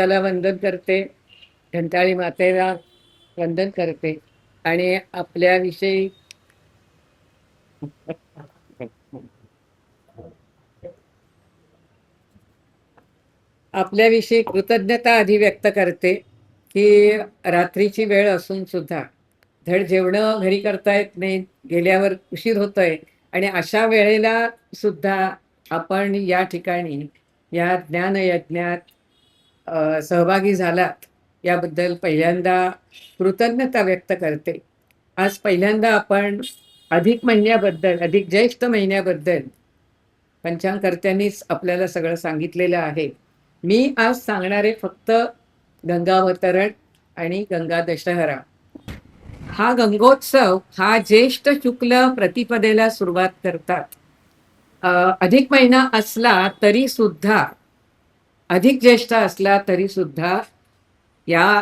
देवाला वंदन करते, घंटाळी मातेला वंदन करते आणि आपल्याविषयी आपल्याविषयी कृतज्ञता आधी व्यक्त करते की रात्रीची वेळ असून सुद्धा धड जेवणं घरी करता येत नाही, गेल्यावर उशीर होतोय आणि अशा वेळेला सुद्धा आपण या ठिकाणी या ज्ञानयज्ञात सहभागी झालात याबद्दल पहिल्यांदा कृतज्ञता व्यक्त करते. आज पहिल्यांदा आपण अधिक महिन्याबद्दल, अधिक ज्येष्ठ महिन्याबद्दल पंचांगकर्त्यांनीच आपल्याला सगळं सांगितलेलं आहे. मी आज सांगणारे फक्त गंगावतरण आणि गंगा दशहरा. हा गंगोत्सव हा ज्येष्ठ शुक्ल प्रतिपदेला सुरुवात करतात. अधिक महिना असला तरी सुद्धा, अधिक ज्येष्ठ असला तरी सुद्धा या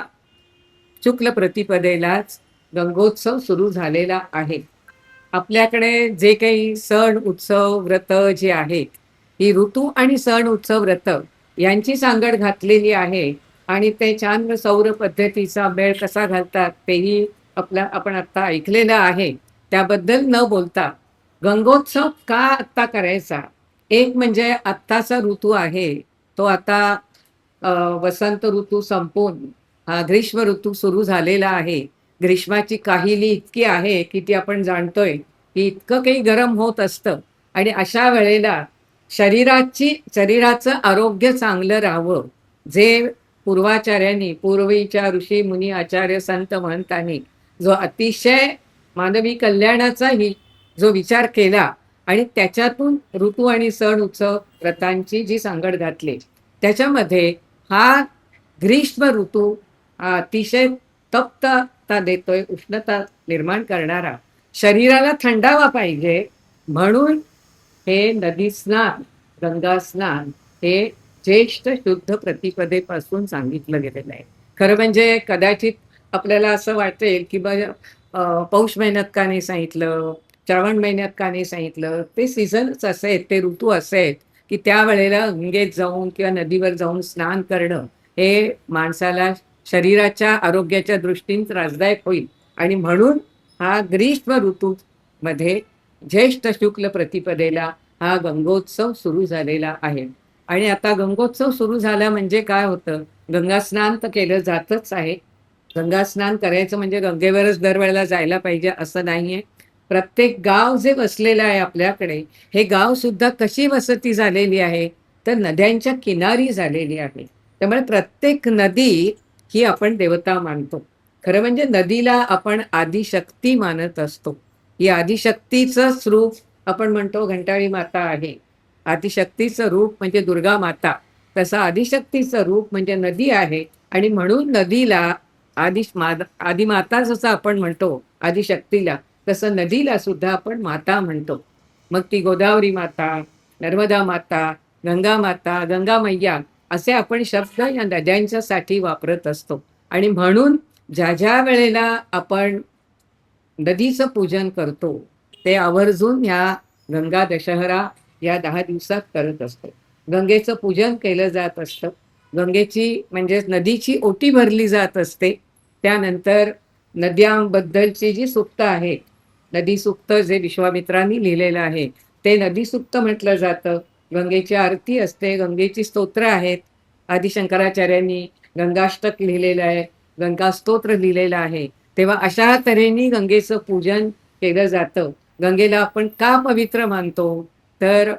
शुक्ल प्रतिपदेलाच गंगोत्सव सुरू झालेला आहे. आपल्याकडे जे काही सण उत्सव व्रत जे आहेत, ही ऋतू आणि सण उत्सव व्रत यांची सांगड घातलेली आहे आणि ते चांद्र सौर पद्धतीचा मेळ कसा घालतात तेही आपण आत्ता ऐकलेलं आहे. त्याबद्दल न बोलता गंगोत्सव का आत्ता करायचा? एक म्हणजे आत्ताचा ऋतू आहे तो आता वसंत ऋतू संपून हा ग्रीष्म ऋतू सुरू झालेला आहे. ग्रीष्माची काहिली इतकी आहे की ती आपण जाणतोय की इतकं काही गरम होत असतं आणि अशा वेळेला शरीराचं आरोग्य चांगलं राहावं, जे पूर्वाचार्यांनी, पूर्वीच्या ऋषी मुनी आचार्य संत महंतांनी जो अतिशय मानवी कल्याणाचा जो विचार केला आणि त्याच्यातून ऋतू आणि सण उत्सव व्रतांची जी सांगड घातली, त्याच्यामध्ये हा ग्रीष्म ऋतू अतिशय तप्तता देतोय, उष्णता निर्माण करणारा, शरीराला थंडावा पाहिजे म्हणून हे नदी स्नान, गंगा स्नान हे ज्येष्ठ शुद्ध प्रतिपदेपासून सांगितलं गेलेलं आहे. खरं म्हणजे कदाचित आपल्याला असं वाटेल की पौष महिन्यात का नाही सांगितलं, श्रावण महिन्यात का नाही सांगितलं. ते सीझनच असे आहेत, ते ऋतू असे आहेत की त्यावेळेला गंगेत जाऊन किंवा नदीवर जाऊन स्नान करणं हे माणसाला शरीराच्या आरोग्याच्या दृष्टीने त्रासदायक होईल आणि म्हणून हा ग्रीष्म ऋतूमध्ये ज्येष्ठ शुक्ल प्रतिपदेला हा गंगोत्सव सुरू झालेला आहे. आणि आता गंगोत्सव सुरू झाला म्हणजे काय होतं? गंगा स्नान तर केलं जातच आहे. गंगा स्नान करायचं म्हणजे गंगेवरच दरवेळेला जायला पाहिजे असं नाहीये. प्रत्येक गाव जे वसलेलं आहे आपल्याकडे, हे गाव सुद्धा कशी वसती झालेली आहे तर नद्यांच्या किनारी झालेली आहे. त्यामुळे प्रत्येक नदी ही आपण देवता मानतो. खरं म्हणजे नदीला आपण आदिशक्ती मानत असतो. ही आदिशक्तीचंच रूप आपण म्हणतो घंटाळी माता आहे. आदिशक्तीचं रूप म्हणजे दुर्गा माता, तसं आदिशक्तीचं रूप म्हणजे नदी आहे आणि म्हणून नदीला आदिमाता जसं आपण म्हणतो आदिशक्तीला, तसं नदीला सुद्धा आपण माता म्हणतो. मग ती गोदावरी माता, नर्मदा माता, गंगा माता, गंगा मैया असे आपण शब्द या नद्यांच्यासाठी वापरत असतो. आणि म्हणून ज्या ज्या वेळेला आपण नदीचं पूजन करतो ते आवर्जून या गंगा दशहरा या 10 दिवसात करत असतो. गंगेचं पूजन केलं जात असतं. गंगेची म्हणजे नदीची ओटी भरली जात असते. त्यानंतर नद्यांबद्दलची जी सूक्त आहेत, नदी सूक्त जे विश्वामित्रांनी लिहिलेलं आहे ते नदी सूक्त म्हटलं जातं. गंगेची आरती असते, गंगेची स्तोत्र आहेत. आदिशंकराचार्यांनी गंगाष्टक लिहिलेलं आहे, गंगा स्तोत्र लिहिलेलं आहे. तेव्हा अशा तऱ्हेने गंगेचं पूजन केलं जातं. गंगेला आपण का पवित्र मानतो? तर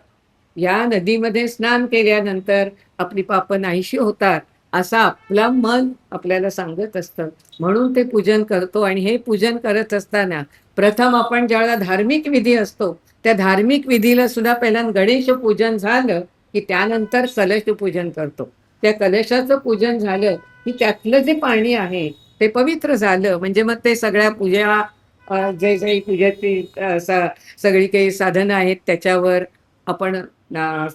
या नदीमध्ये स्नान केल्यानंतर आपली पापं नाहीशी होतात असं आपलं मन आपल्याला सांगत असतं. म्हणून ते पूजन करतो आणि हे पूजन करत असताना प्रथम आपण ज्यावेळेला धार्मिक विधी असतो त्या धार्मिक विधीला सुद्धा पहिला गणेश पूजन झालं की त्यानंतर कलश पूजन करतो. त्या कलशाचं पूजन झालं की त्यातलं जे पाणी आहे ते पवित्र झालं म्हणजे मग ते सगळ्या पूजा जे काही पूजेची सगळी काही साधनं आहेत त्याच्यावर आपण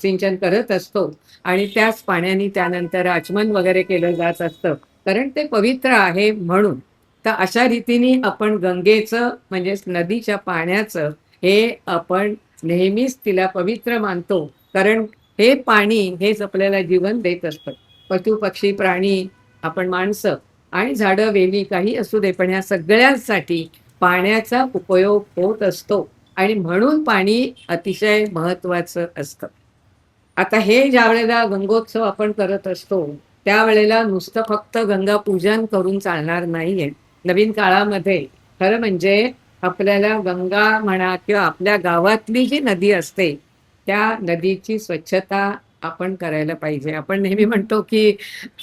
सिंचन करत असतो आणि त्याच पाण्याने त्यानंतर आचमन वगैरे केलं जात असतं कारण ते पवित्र आहे म्हणून. तर अशा रीतीने आपण गंगेचं म्हणजे नदीच्या पाण्याचं हे आपण नेहमीच तिला पवित्र मानतो कारण हे पाणी हेच आपल्याला जीवन देत असतं. पशु पक्षी प्राणी, आपण माणसं आणि झाडं वेली काही असू दे, पण ह्या सगळ्यांसाठी पाण्याचा उपयोग होत असतो आणि म्हणून पाणी अतिशय महत्वाचं असतं. आता हे ज्यावेळेला गंगोत्सव आपण करत असतो, त्यावेळेला नुसतं फक्त गंगा पूजन करून चालणार नाहीये. नवीन काळामध्ये खरं म्हणजे आपल्याला गंगा म्हणा किंवा आपल्या गावातली जी नदी असते, त्या नदीची स्वच्छता आपण करायला पाहिजे. आपण नेहमी म्हणतो, की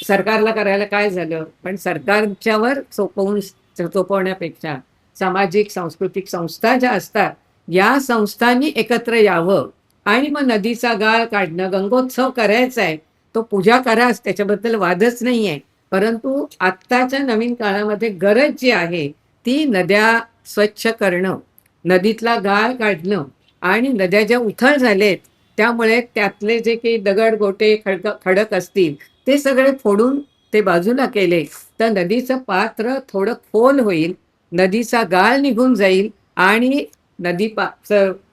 सरकारला करायला काय झालं? पण सरकारच्यावर सोपवण्यापेक्षा सामाजिक, सांस्कृतिक संस्था ज्या असतात, या संस्थांनी एकत्र यावं आणि मग नदीचा गाळ काढणं, गंगोत्सव करायचा आहे, तो पूजा कराच त्याच्याबद्दल वादच नाहीये. परंतु आत्ताच्या नवीन काळामध्ये गरज जी आहे, ती नद्या स्वच्छ करणं, नदीतला गाळ काढणं आणि नद्या ज्या उथळ झालेत, त्यामुळे त्यातले जे काही दगड, गोटे, खडक असतील, ते सगळे फोडून ते बाजूला केले, तर नदीचं पात्र थोडं खोल होईल, नदीचा गाळ निघून जाईल आणि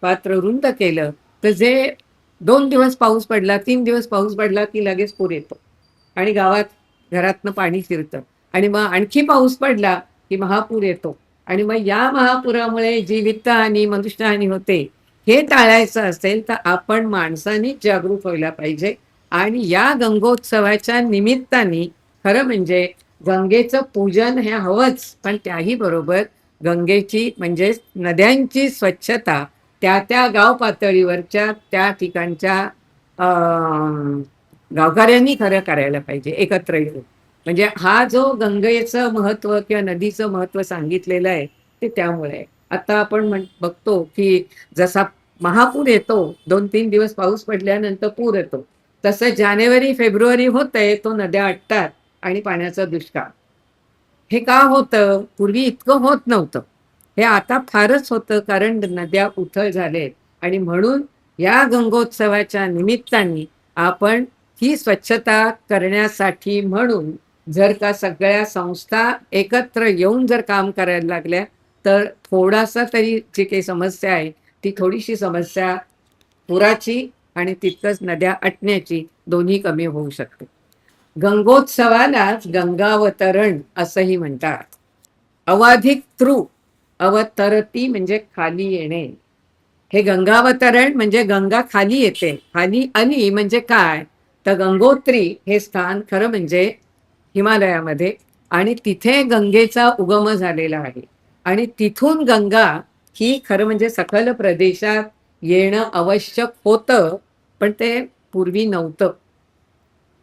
पात्र रुंद केलं, तर जे 2 दिवस पाऊस पडला, 3 दिवस पाऊस पडला, की लगेच पूर येतो आणि गावात घरातनं पाणी शिरतं आणि मग आणखी पाऊस पडला, की महापूर येतो आणि मग या महापुरामुळे जी वित्तहानी, मनुष्यहानी होते, हे टाळायचं असेल, तर आपण माणसांनीच जागरूक व्हायला पाहिजे आणि या गंगोत्सवाच्या निमित्ताने खरं म्हणजे गंगेचं पूजन हे हवंच, पण त्याही बरोबर गंगेची म्हणजे नद्यांची स्वच्छता त्या गाव पातळीवरच्या त्या ठिकाणच्या गावकऱ्यांनी खरं करायला पाहिजे एकत्र येऊन. म्हणजे हा जो गंगेचं महत्व किंवा नदीचं महत्व सांगितलेलं आहे, ते त्यामुळे आहे. आता आपण बघतो की जसा महापूर येतो, 2-3 दिवस पाऊस पडल्यानंतर पूर येतो. तसं जानेवारी, फेब्रुवारी होतंय, तो नद्या आटतात आणि पाण्याचा दुष्काळ. हे का होतं? पूर्वी इतकं होत नव्हतं. हे आता फारच होतं कारण नद्या उथळ झालेत आणि म्हणून या गंगोत्सवाच्या निमित्ताने आपण ही स्वच्छता करण्यासाठी म्हणून जर का सगळ्या संस्था एकत्र येऊन जर काम करायला लागल्या, तर थोडासा तरी जी काही समस्या आहे, ती थोडीशी समस्या पुराची आणि तितकंच नद्या आटण्याची दोन्ही कमी होऊ शकते. गंगोत्सवालाच गंगावतरण असंही म्हणतात. अवाधिक तृ अवतरती म्हणजे खाली येणे. हे गंगावतरण म्हणजे गंगा खाली येते. खाली आली म्हणजे काय? तर गंगोत्री हे स्थान खरं म्हणजे हिमालयामध्ये आणि तिथे गंगेचा उगम झालेला आहे. आणि तिथून गंगा ही खरं म्हणजे सखल प्रदेशात येणं आवश्यक होतं, पण ते पूर्वी नव्हतं.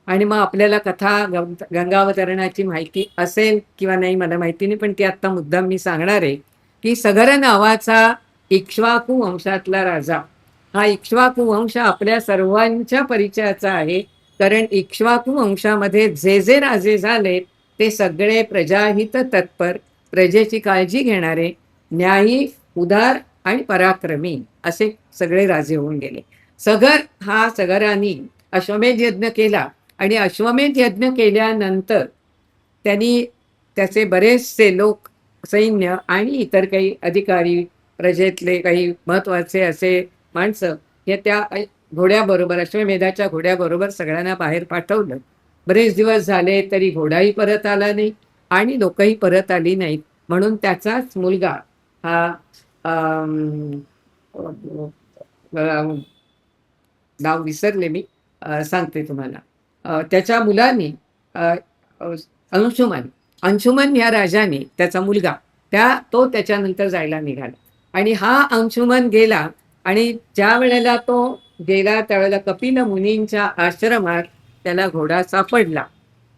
आणि मग आपल्याला कथा गंगावतरणाची माहिती असेल किंवा नाही मला माहिती नाही, पण ती आत्ता मुद्दाम मी सांगणार आहे, की सगर नावाचा इक्ष्वाकू वंशातला राजा, हा इक्ष्वाकू वंश आपल्या सर्वांच्या परिचयाचा आहे. कारण इक्ष्वाकू वंशामध्ये जे जे राजे झाले, ते सगळे प्रजाहित तत्पर, प्रजेची काळजी घेणारे, न्यायी, उदार आणि पराक्रमी असे सगळे राजे होऊन गेले. सगरांनी अश्वमेध यज्ञ केला आणि अश्वमेध यज्ञ केल्यानंतर त्यांनी त्याचे बरेचसे लोक, सैन्य आणि इतर काही अधिकारी, प्रजेतले काही महत्वाचे असे माणसं हे त्या घोड्याबरोबर, अश्वमेधाच्या घोड्याबरोबर सगळ्यांना बाहेर पाठवलं. बरेच दिवस झाले तरी घोडाही परत आला नाही आणि लोकही परत आली नाहीत. म्हणून त्याचाच मुलगा हा अम, नाव विसरले मी, सांगते तुम्हाला. त्याच्या मुलाने अ, अ, अंशुमन अंशुमन या राजाने त्याचा मुलगा तो त्याच्यानंतर जायला निघाला आणि हा अंशुमन गेला आणि ज्या वेळेला तो गेला त्यावेळेला कपिल मुनींच्या आश्रमात त्याला घोडा सापडला.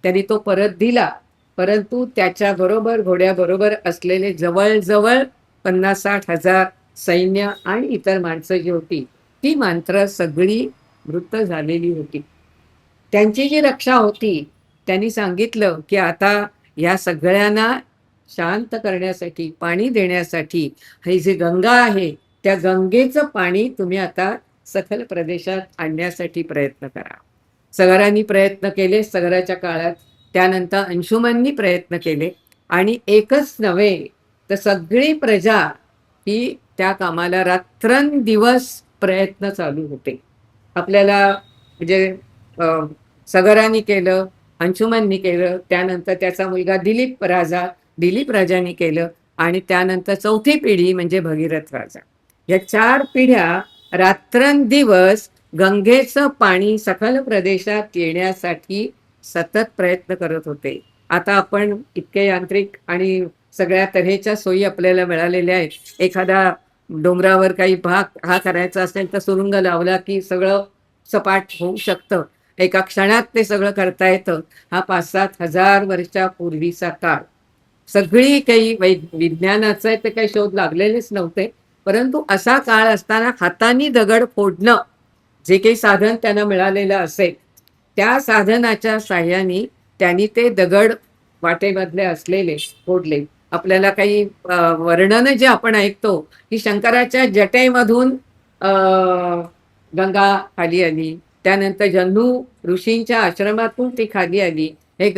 त्यांनी तो परत दिला, परंतु त्याच्याबरोबर घोड्याबरोबर असलेले जवळजवळ 50-60 हजार सैन्य आणि इतर माणसं जी होती, ती मात्र सगळी मृत झालेली होती. त्यांची जी रक्षा होती, त्यांनी सांगितलं, की आता या सगळ्यांना शांत करण्यासाठी, पाणी देण्यासाठी ही जी गंगा आहे, त्या गंगेचं पाणी तुम्ही आता सखल प्रदेशात आणण्यासाठी प्रयत्न करा. सगरांनी प्रयत्न केले सगराच्या काळात. त्यानंतर अंशुमननी प्रयत्न केले आणि एकच नव्हे, तर सगळी प्रजा ही त्या कामाला रात्रंदिवस प्रयत्न चालू होते. आपल्याला म्हणजे सगरांनी केलं, अंशुमननी केलं, त्यानंतर त्याचा मुलगा दिलीप राजांनी केलं आणि त्यानंतर चौथी पिढी म्हणजे भगीरथ राजा. या 4 पिढ्या रात्रंदिवस गंगेचं पाणी सखल प्रदेशात येण्यासाठी सतत प्रयत्न करत होते. आता आपण इतके यांत्रिक आणि सगळ्या तऱ्हेच्या सोयी आपल्याला मिळालेल्या आहेत. एखादा डोंगरावर काही भाग हा करायचा असेल तर सुरुंग लावला की सगळं सपाट होऊ शकतं. एका क्षणात ते सगळं करता येतं. हा 5-7 हजार वर्षापूर्वीचा काळ. सगळी काही विज्ञानाचे ते काही शोध लागलेलेच नव्हते. परंतु असा काळ असताना हाताने दगड फोडणं, जे काही साधन त्यांना मिळालेलं असेल, त्या साधनाच्या साहाय्याने त्यांनी ते दगड वाटेमधले असलेले फोडले. आपल्याला काही वर्णन जे आपण ऐकतो, की शंकराच्या जटेमधून अ, गंगा खाली आली. त्यानंतर जन्नू ऋषींच्या आश्रमातून ती खाली आली. हे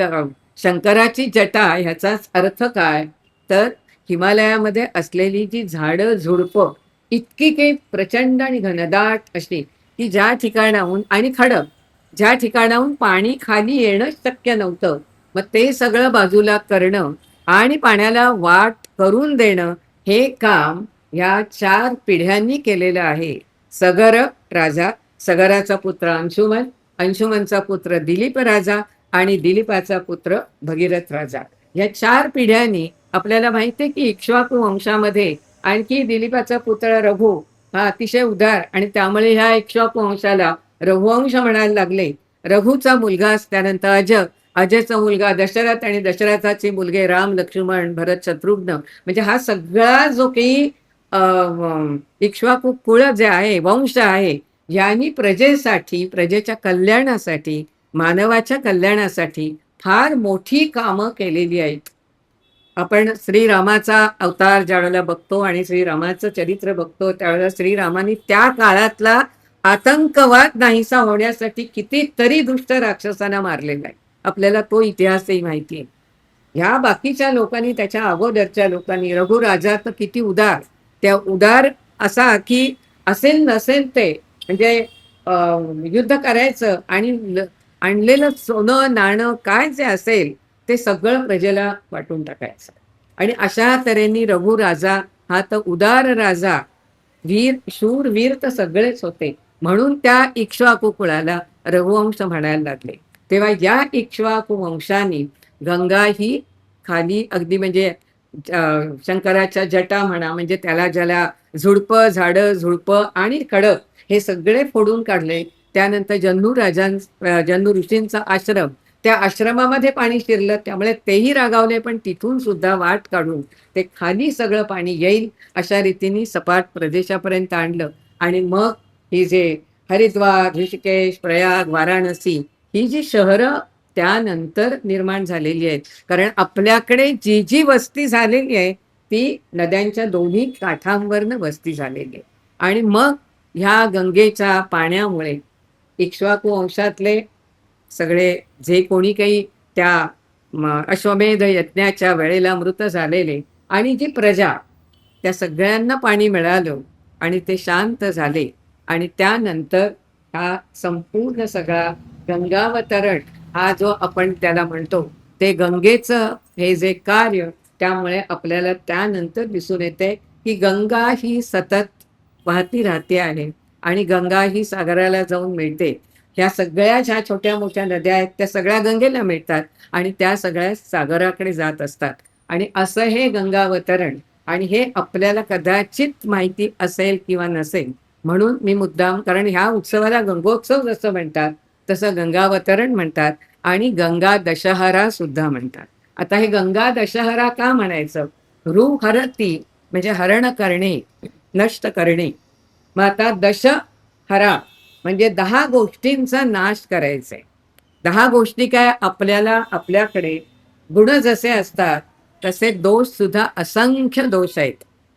शंकराची जटा ह्याचाच अर्थ काय? तर हिमालयामध्ये असलेली जी झाडं झुडपं इतकी काही प्रचंड आणि घनदाट अशी, की ज्या ठिकाणाहून आणि खडक, ज्या ठिकाणाहून पाणी खाली येणं शक्य नव्हतं. मग ते सगळं बाजूला करणं आणि पाण्याला वाट करून देणं, हे काम ह्या 4 पिढ्यांनी केलेलं आहे. सगर राजा, सगराचा पुत्र अंशुमन, अंशुमनचा पुत्र दिलीप राजा आणि दिलीपाचा पुत्र भगीरथ राजा. या 4 पिढ्यांनी आपल्याला माहिती आहे की इक्ष्वाकू वंशामध्ये आणखी दिलीपाचा पुत्र रघु हा अतिशय उदार आणि त्यामुळे ह्या इक्ष्वाकू वंशाला रघुवंश म्हणायला लागले. रघुचा मुलगा त्यानंतर अजयचा मुलगा दशरथ आणि दशरथाचे मुलगे राम, लक्ष्मण, भरत, शत्रुघ्न, म्हणजे हा सगळा जो काही इक्ष्वाकू कुळ जे आहे, वंश आहे, यांनी प्रजेसाठी, प्रजेच्या कल्याणासाठी, मानवाच्या कल्याणासाठी फार मोठी कामं केलेली आहेत. आपण श्रीरामाचा अवतार ज्यावेळेला बघतो आणि श्रीरामाचं चरित्र बघतो, त्यावेळेला श्रीरामाने त्या काळातला आतंकवाद नाहीसा होण्यासाठी कितीतरी दुष्ट राक्षसांना मारलेला आहे. आपल्याला तो इतिहासही माहिती आहे. ह्या बाकीच्या लोकांनी, त्याच्या अगोदरच्या लोकांनी, रघुराजा तर किती उदार, त्या उदार असा की असेल नसेल ते म्हणजे युद्ध करायचं आणि आणलेलं सोनं नाणं काय जे असेल ते सगळं प्रजेला वाटून टाकायचं. आणि अशा तऱ्हेने रघुराजा हा तर उदार राजा, शूर वीर तर सगळेच होते. म्हणून त्या इक्ष्वाकू कुळाला रघुवंश म्हणायला लागले. तेव्हा या इक्ष्वाकू वंशाने गंगा ही खाली अगदी म्हणजे शंकराच्या जटा म्हणा, म्हणजे त्याला ज्याला झुडपं, झाडं, झुडपं आणि खडक हे सगळे फोडून काढले. त्यानंतर जन्नू ऋषींचा आश्रम, त्या आश्रमामध्ये पाणी शिरलं, त्यामुळे तेही रागावले, पण तिथून सुद्धा वाट काढून ते खाली सगळं पाणी येईल अशा रीतीने सपाट प्रदेशापर्यंत आणलं. आणि मग ही जे हरिद्वार, ऋषिकेश, प्रयाग, वाराणसी ही जी शहरं त्यानंतर निर्माण झालेली आहेत. कारण आपल्याकडे जी जी वस्ती झालेली आहे ती नद्यांच्या दोन्ही काठांवरनं वस्ती झालेली आहे. आणि मग ह्या गंगेच्या पाण्यामुळे इक्ष्वाकू वंशातले सगळे जे कोणी काही त्या अश्वमेध यज्ञाच्या वेळेला मृत झालेले आणि जी प्रजा, त्या सगळ्यांना पाणी मिळालं आणि ते शांत झाले. आणि त्यानंतर हा संपूर्ण सगळा गंगावतरण हा जो आपण त्याला म्हणतो, ते गंगेचं हे जे कार्य, त्यामुळे आपल्याला त्यानंतर दिसून येते की गंगा ही सतत वाहती राहते आहे आणि गंगा ही सागराला जाऊन मिळते. ह्या सगळ्या ज्या छोट्या मोठ्या नद्या आहेत त्या सगळ्या गंगेला मिळतात आणि त्या सगळ्या सागराकडे जात असतात. आणि असं हे गंगावतरण, आणि हे आपल्याला कदाचित माहिती असेल किंवा नसेल, म्हणून मी मुद्दाम, कारण ह्या उत्सवाला गंगोत्सव जसं म्हणतात तसं गंगावतरण म्हणतात आणि गंगा दशहरा सुद्धा म्हणतात. आता हे गंगा दशहरा का म्हणायचं? हरती म्हणजे हरण करणे, नष्ट करणे. मग आता दशहरा म्हणजे 10 गोष्टींचा नाश करायचे. 10 गोष्टी काय? आपल्याला आपल्याकडे गुण जसे असतात तसे दोष सुद्धा असंख्य दोष आहेत.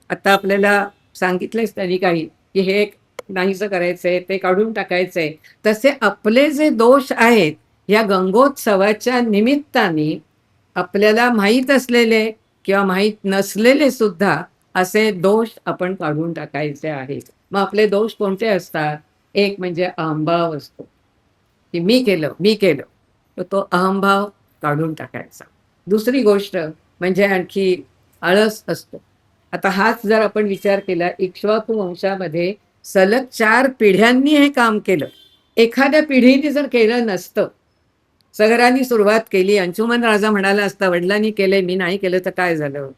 आता आपल्याला सांगितलेच त्यांनी काही की हे नाहीसं करायचंय, ते काढून टाकायचंय. तसे आपले जे दोष आहेत या गंगोत्सवाच्या निमित्ताने आपल्याला माहीत असलेले किंवा माहीत नसलेले सुद्धा असे दोष आपण काढून टाकायचे आहेत. मग आपले दोष कोणते असतात? एक म्हणजे अहंभाव असतो, की मी केलं. तर तो अहंभाव काढून टाकायचा. दुसरी गोष्ट म्हणजे आणखी आळस असतो. आता हाच जर आपण विचार केला, इक्ष्वाकू वंशामध्ये सलग 4 पिढ्यांनी हे काम केलं. एखाद्या पिढीने जर केलं नसतं, सगरांनी सुरुवात केली, अंशुमन राजा म्हणाला असता, "वडिलांनी केलंय, मी नाही केलं तर काय झालं?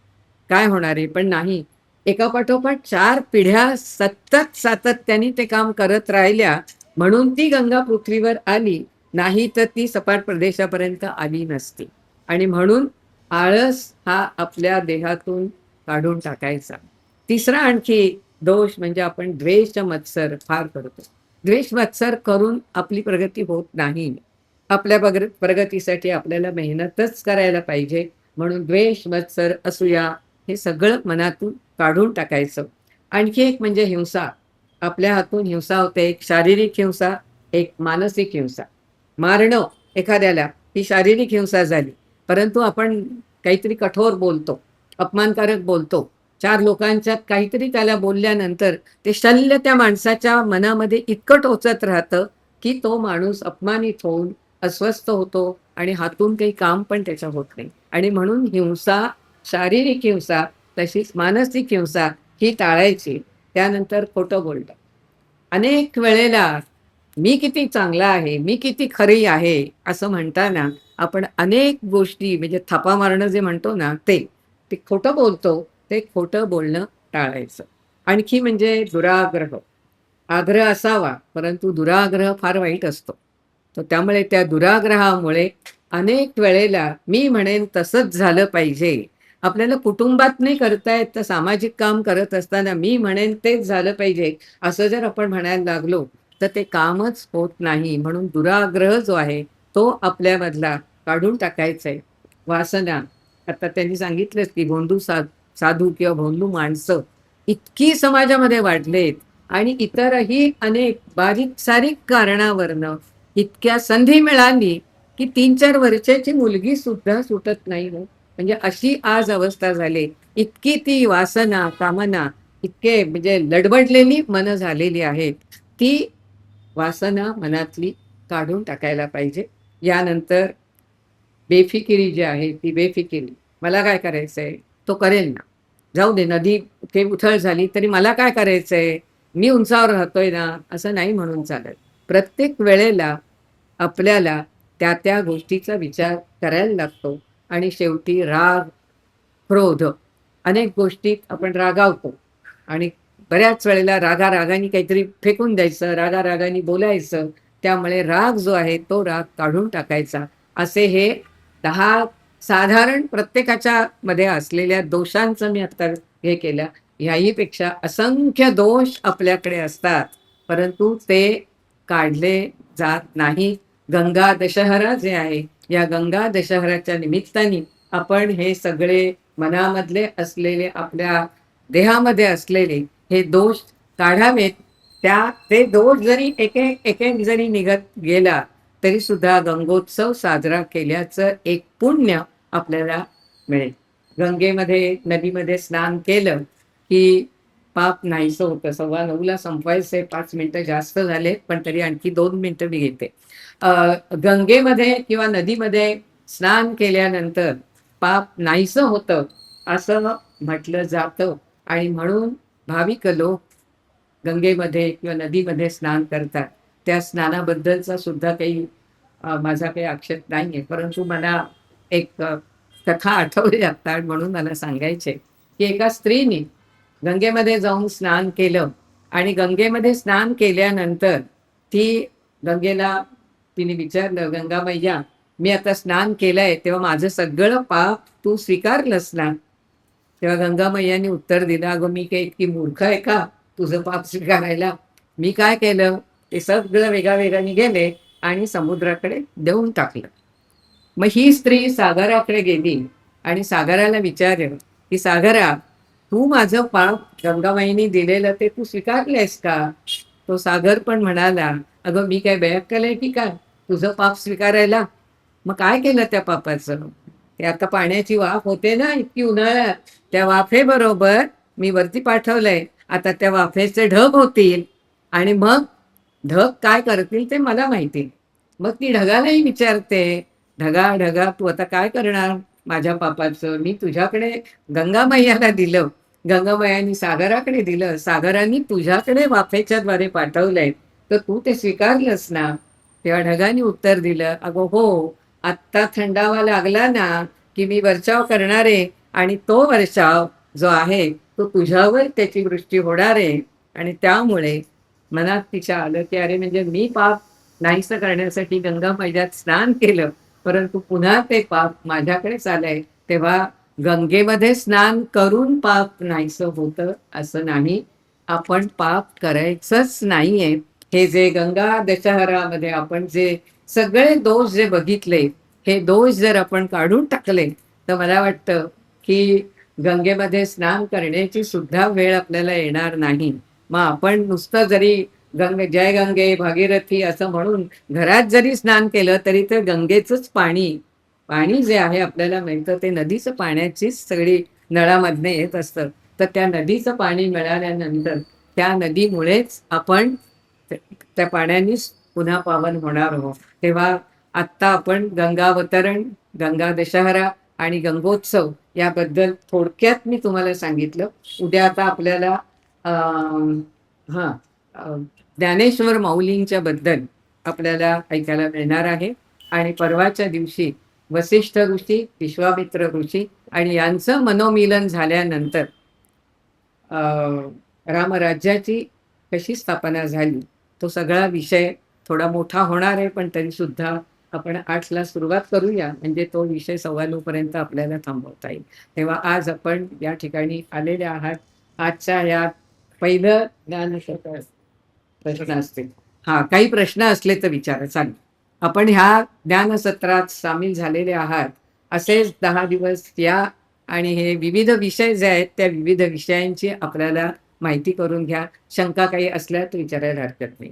काय होणार आहे?" पण नाही. एकापाठोपाठ 4 पिढ्या सतत सातत्याने ते काम करत राहिल्या, म्हणून ती गंगा पृथ्वीवर आली. नाही तर ती सपाट प्रदेशापर्यंत आली नसती. आणि म्हणून आळस हा आपल्या देहातून काढून टाकायचा. तिसरा आणखी दोष म्हणजे आपण द्वेष मत्सर फार करतो. द्वेष मत्सर करून आपली प्रगती होत नाही. आपल्या प्रगतीसाठी आपल्याला मेहनतच करायला पाहिजे. म्हणून द्वेष, मत्सर, असूया हे सगळं मनातून काढून टाकायचं. आणखी एक म्हणजे हिंसा. आपल्या हातून हिंसा होते. एक शारीरिक हिंसा, एक मानसिक हिंसा. मारणं एखाद्याला ही शारीरिक हिंसा झाली. परंतु आपण काहीतरी कठोर बोलतो, अपमानकारक बोलतो. 4 लोकांच्यात काहीतरी त्याला बोलल्यानंतर ते शल्य त्या माणसाच्या मनामध्ये इतकं टोचत राहतं, की तो माणूस अपमानित होऊन अस्वस्थ होतो आणि हातून काही काम पण त्याच्या होत नाही. आणि म्हणून हिंसा, शारीरिक हिंसा, तशीच मानसिक हिंसा ही टाळायची. त्यानंतर खोटं बोलणं. अनेक वेळेला मी किती चांगला आहे, मी किती खरी आहे, असं म्हणताना आपण अनेक गोष्टी म्हणजे थापा मारणं जे म्हणतो ना ते, ते खोटं बोलतो, ते खोटं बोलणं टाळायचं. आणखी म्हणजे दुराग्रह. आग्रह असावा, परंतु दुराग्रह फार वाईट असतो. तर त्यामुळे त्या दुराग्रहामुळे अनेक वेळेला मी म्हणेन तसंच झालं पाहिजे. आपल्याला कुटुंबात नाही करता येत, तर सामाजिक काम करत असताना मी म्हणेन तेच झालं पाहिजे, असं जर आपण म्हणायला लागलो, तर ते कामच होत नाही. म्हणून दुराग्रह जो आहे, तो आपल्यामधला काढून टाकायचा आहे. वासना, आता त्यांनी सांगितलंच की भोंदू साधू किंवा भोंदू माणसं इतकी समाजामध्ये वाढलेत आणि इतरही अनेक बारीक-सारीक कारणावरनं इतक्या संधी मिळाली, की 3-4 वर्षाची मुलगी सुद्धा सुटत नाही हो. म्हणजे अशी आज अवस्था झाली. इतकी ती वासना, कामना इतके म्हणजे लडबडलेली मनं झालेली आहेत. ती वासना मनातली काढून टाकायला पाहिजे. यानंतर बेफिकिरी जी आहे ती बेफिकिरी. मला काय करायचंय? तो करेल ना. जाऊ दे नदी काही उथळ झाली तरी मला काय करायचंय? मी उंचावर राहतोय ना, असं नाही म्हणून चालत. प्रत्येक वेळेला आपल्याला त्या गोष्टीचा विचार करायला लागतो आणि शेवटी राग, क्रोध अनेक गोष्टीत आपण रागावतो आणि बऱ्याच वेळेला रागारागाने काहीतरी फेकून द्यायचं, रागारागाने बोलायचं. त्यामुळे राग जो आहे तो राग काढून टाकायचा. असे हे 10 साधारण प्रत्येकाच्या मध्ये असलेल्या दोषांचं मी आता हे केलं. ह्याही पेक्षा असंख्य दोष आपल्याकडे असतात, परंतु ते काढले जात नाहीत. गंगा दशहरा जे आहे, या गंगा दशहऱ्याच्या निमित्ताने आपण हे सगळे मनामधले असलेले, आपल्या देहामध्ये असलेले हे दोष काढावेत. ते दोष जरी एक-एक जरी निघत गेला, तरी सुद्धा गंगोत्सव साजरा केल्याचं एक पुण्य आपल्याला मिळेल. गंगेमध्ये, नदीमध्ये स्नान केलं, की पाप नाहीसं होतं. 9:15ला संपवायचंय, 5 मिनिटं जास्त झालेत, पण तरी आणखी 2 मिनिटं मी घेते. गंगेमध्ये किंवा नदीमध्ये स्नान केल्यानंतर पाप नाहीसं होतं, असं म्हटलं जातं आणि म्हणून भाविक लोक गंगेमध्ये किंवा नदीमध्ये स्नान करतात. त्या स्नानाबद्दलचा सुद्धा काही माझा काही आक्षेप नाहीये. परंतु मला एक कथा आठवली आता म्हणून मला सांगायची आहे, की एका स्त्रीने गंगेमध्ये जाऊन स्नान केलं आणि गंगेमध्ये स्नान केल्यानंतर ती गंगेला तिने विचारलं, "गंगा मैया, मी आता स्नान केलंय, तेव्हा माझं सगळं पाप तू स्वीकारलंस ना?" तेव्हा गंगा मैयाने उत्तर दिलं, "अगं मी काही इतकी मूर्ख आहे का तुझं पाप स्वीकारायला? मी काय केलं, ते सगळं वेगावेगाने गेले आणि समुद्राकडे देऊन टाकलं." मग ही स्त्री सागराकडे गेली आणि सागराला विचारलं, की "सागरा, तू माझं पाप गंगामाईनी दिलेलं ते तू स्वीकारलंयस का?" तो सागर पण म्हणाला, "अगं मी काय बेअक्कल आहे की काय, तुझं पाप स्वीकारायला? मग काय केलं त्या पापाचं? ते आता पाण्याची वाफ होते ना इतकी उन्हाळ्यात, त्या वाफेबरोबर मी वरती पाठवलंय. आता त्या वाफेचे ढग होतील आणि मग ढग काय करतील ते मला माहिती." मग ती ढगालाही विचारते, ढगा ढगा तू आता काय करणार माझ्या पापाचं? मी तुझ्याकडे गंगा मैयाला दिलं, गंगामयानी सागराकडे दिलं, सागरांनी तुझ्याकडे वाफेच्या द्वारे पाठवलंय, तर तू ते स्वीकारलंस ना? तेव्हा ढगांनी उत्तर दिलं, अगं हो, आत्ता थंडावा लागला ना, की मी वर्षाव करणार आहे आणि तो वर्षाव जो आहे तो तुझ्यावर त्याची वृष्टी होणार आहे. आणि त्यामुळे मनात तिच्या आलं, की अरे म्हणजे मी पाप नाहीसं करण्यासाठी गंगा मैयात स्नान केलं, परंतु पुन्हा ते पाप माझ्याकडेच आलंय. तेव्हा गंगेमध्ये स्नान करून पाप नाहीसं होतं असं नाही. आपण पाप करायचंच नाहीये. हे जे गंगा दशहरामध्ये आपण जे सगळे दोष जे बघितले, हे दोष जर आपण काढून टाकले, तर मला वाटतं, की गंगेमध्ये स्नान करण्याची सुद्धा वेळ आपल्याला येणार नाही. मग आपण नुसतं जरी जय गंगे भागीरथी असं म्हणून घरात जरी स्नान केलं तरी ते गंगेचंच पाणी, पाणी जे आहे आपल्याला मिळतं ते नदीचं पाण्याचीच सगळी नळामधनं येत असतं. तर त्या नदीचं पाणी मिळाल्यानंतर त्या नदीमुळेच आपण त्या पाण्यानेच पुन्हा पावन होणार आहोत. तेव्हा आत्ता आपण गंगावतरण, गंगा दशहरा आणि गंगोत्सव याबद्दल थोडक्यात मी तुम्हाला सांगितलं. उद्या आता आपल्याला हां, ज्ञानेश्वर माऊलींच्या बद्दल आपल्याला ऐकायला मिळणार आहे. आणि परवाच्या दिवशी वसिष्ठ ऋषी, विश्वामित्र ऋषी आणि यांचं मनोमिलन झाल्यानंतर अ, रामराज्याची कशी स्थापना झाली, तो सगळा विषय थोडा मोठा होणार आहे, पण तरीसुद्धा आपण 8ला सुरुवात करूया, म्हणजे तो विषय 9:15 पर्यंत आपल्याला थांबवता येईल. तेव्हा आज आपण या ठिकाणी आलेले आहात. आजच्या या पहिलं ज्ञानसत्र प्रश्न असतील. हां, काही प्रश्न असले तर विचारा चालेल. आपण ह्या ज्ञानसत्रात सामील झालेले आहात. असेच 10 दिवस या आणि हे विविध विषय जे आहेत, त्या विविध विषयांची आपल्याला माहिती करून घ्या. शंका काही असल्या तर विचारायला हरकत नाही.